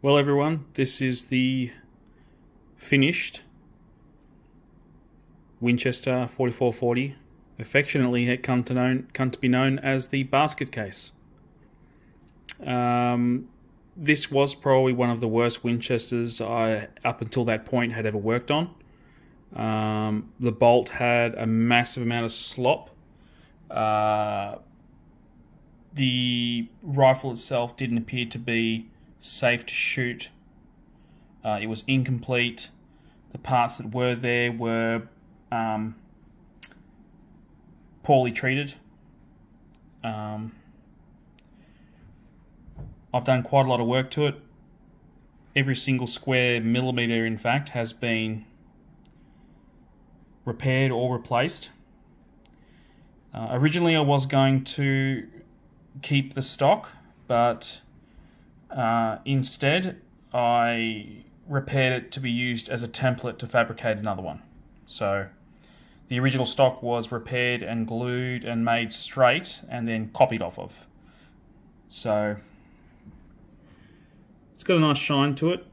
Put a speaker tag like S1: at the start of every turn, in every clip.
S1: Well everyone, this is the finished Winchester 4440, affectionately had come to be known as the basket case. This was probably one of the worst Winchesters I, up until that point, had ever worked on. The bolt had a massive amount of slop. The rifle itself didn't appear to be safe to shoot. It was incomplete. The parts that were there were poorly treated. I've done quite a lot of work to it. Every single square millimeter, in fact, has been repaired or replaced. Originally I was going to keep the stock, but instead I repaired it to be used as a template to fabricate another one. So the original stock was repaired and glued and made straight and then copied off of. So it's got a nice shine to it.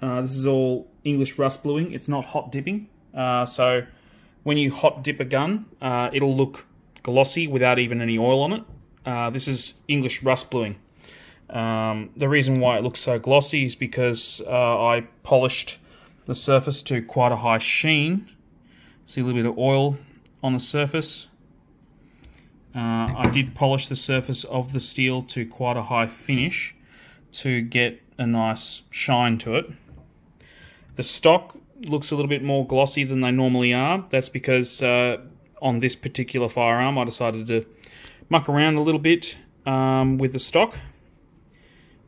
S1: This is all English rust bluing. It's not hot dipping. So when you hot dip a gun, it'll look glossy without even any oil on it. This is English rust bluing. The reason why it looks so glossy is because I polished the surface to quite a high sheen. See a little bit of oil on the surface. I did polish the surface of the steel to quite a high finish to get a nice shine to it. The stock looks a little bit more glossy than they normally are. That's because on this particular firearm I decided to muck around a little bit with the stock.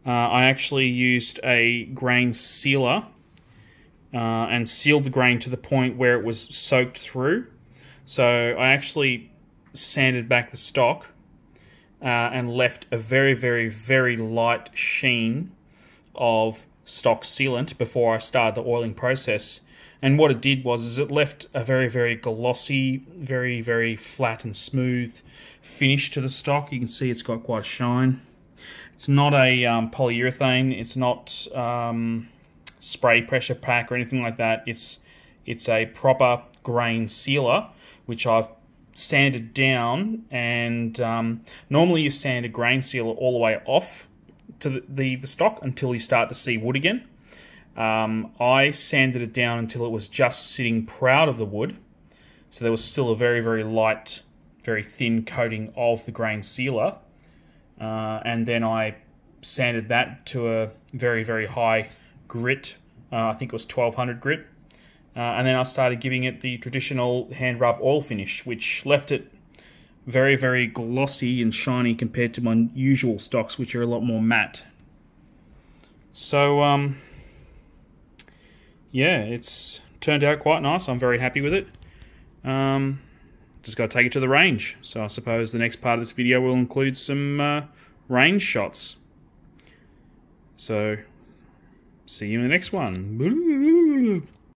S1: I actually used a grain sealer and sealed the grain to the point where it was soaked through. So I actually sanded back the stock and left a very, very, very light sheen of stock sealant before I started the oiling process. And what it did was it left a very, very glossy, very, very flat and smooth finish to the stock. You can see it's got quite a shine. It's not a polyurethane. It's not spray pressure pack or anything like that. It's a proper grain sealer, which I've sanded down. And normally you sand a grain sealer all the way off to the stock until you start to see wood again. I sanded it down until it was just sitting proud of the wood. So there was still a very, very light, very thin coating of the grain sealer. And then I sanded that to a very, very high grit. I think it was 1200 grit. And then I started giving it the traditional hand rub oil finish, which left it very, very glossy and shiny compared to my usual stocks, which are a lot more matte. So, yeah, it's turned out quite nice. I'm very happy with it. Just got to take it to the range. So I suppose the next part of this video will include some range shots. So, see you in the next one.